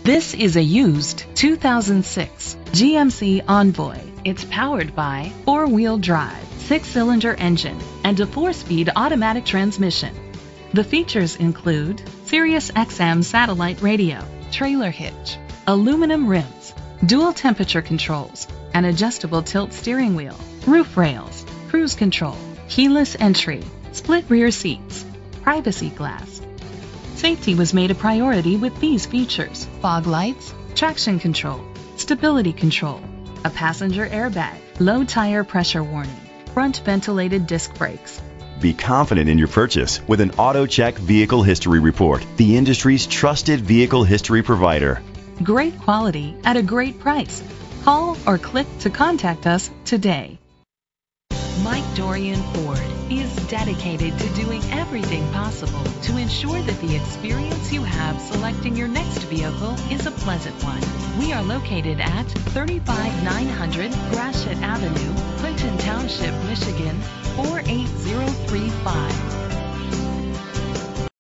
This is a used 2006 GMC Envoy. It's powered by four-wheel drive, six-cylinder engine, and a four-speed automatic transmission. The features include Sirius XM satellite radio, trailer hitch, aluminum rims, dual temperature controls, an adjustable tilt steering wheel, roof rails, cruise control, keyless entry, split rear seats, privacy glass. Safety was made a priority with these features: fog lights, traction control, stability control, a passenger airbag, low tire pressure warning, front ventilated disc brakes. Be confident in your purchase with an AutoCheck Vehicle History Report, the industry's trusted vehicle history provider. Great quality at a great price. Call or click to contact us today. Mike Dorian Ford is dedicated to doing everything possible to ensure that the experience you have selecting your next vehicle is a pleasant one. We are located at 35900 Gratiot Avenue, Clinton Township, Michigan 48035.